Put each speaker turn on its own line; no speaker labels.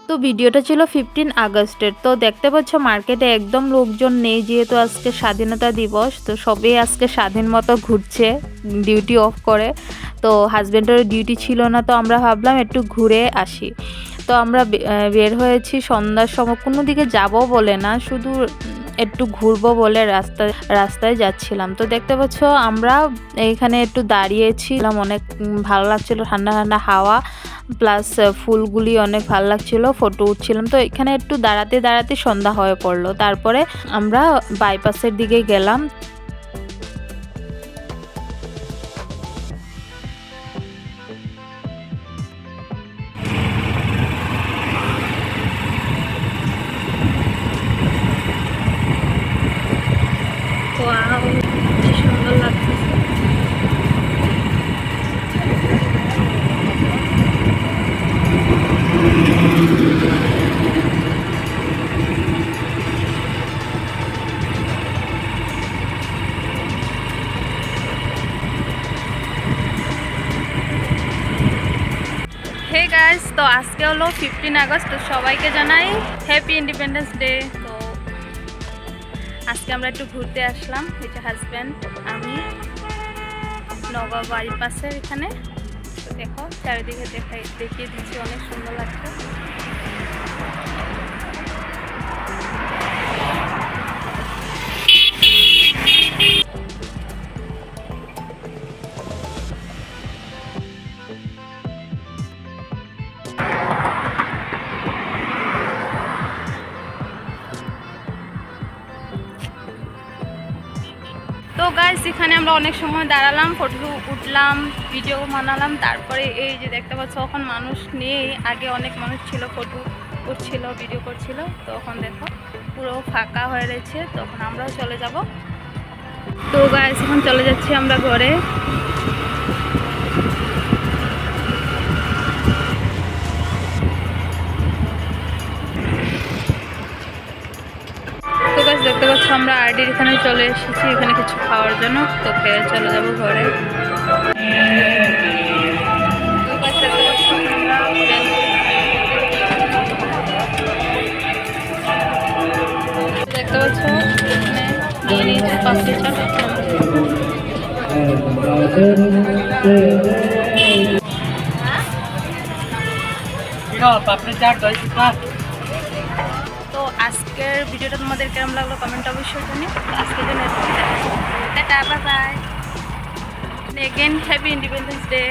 তো ভিডিওটা ছিল 15 আগস্টের। তো দেখতে পাচ্ছ মার্কেটে একদম লোকজন নেই, যেহেতু আজকে স্বাধীনতা দিবস। তো সবাই আজকে স্বাধীন মতো ঘুরছে ডিউটি অফ করে। তো হাজব্যান্ডের ডিউটি ছিল না, তো আমরা ভাবলাম একটু ঘুরে আসি। তো আমরা বের হয়েছি সন্ধ্যার সময়, কোনো দিকে যাবো বলে না, শুধু একটু ঘুরবো বলে রাস্তায় যাচ্ছিলাম। তো দেখতে পাচ্ছ আমরা এখানে একটু দাঁড়িয়েছিলাম, অনেক ভালো লাগছিল, ঠান্ডা ঠান্ডা হাওয়া প্লাস ফুলগুলি অনেক ভালো লাগছিল, ফটো উঠছিলাম। তো এখানে একটু দাঁড়াতে দাঁড়াতে সন্ধ্যা হয়ে পড়লো। তারপরে আমরা বাইপাসের দিকে গেলাম। সুন্দর লাগছে। হে গাইস, তো আজকে হলো 15 আগস্ট। তো সবাইকে জানাই হ্যাপি ইন্ডিপেন্ডেন্স ডে। তো আজকে আমরা একটু ঘুরতে আসলাম, এটা হাজব্যান্ড, আমি, নগর বাড়ির পাশে এখানে। তো দেখো চারিদিকে দেখিয়ে দিচ্ছি, অনেক সুন্দর লাগছে। তো গাইস এখানে আমরা অনেক সময় দাঁড়ালাম, ফটো উঠলাম, ভিডিও বানালাম। তারপরে এই যে দেখতে পাচ্ছ এখন মানুষ নেই, আগে অনেক মানুষ ছিল, ফটো উঠছিল, ভিডিও করছিল। তখন দেখো পুরো ফাঁকা হয়ে রয়েছে, তখন আমরাও চলে যাব। তো গাইস এখন চলে যাচ্ছি আমরা ঘরে। তো গাইস দেখতে পাচ্ছ আমরা আরডির এখানে চলে এসেছি, এখানে কিছু খাওয়ার জন্য। তো খেয়ে চলে যাব ঘরে। দেখতে পাচ্ছ নিয়ে নিয়েছি পাপড়ি চাট। তো আজকের ভিডিওটা তোমাদের কেমন লাগলো কমেন্ট অবশ্যই জানিও। আজকের জন্য tata, bye bye, again happy independence day.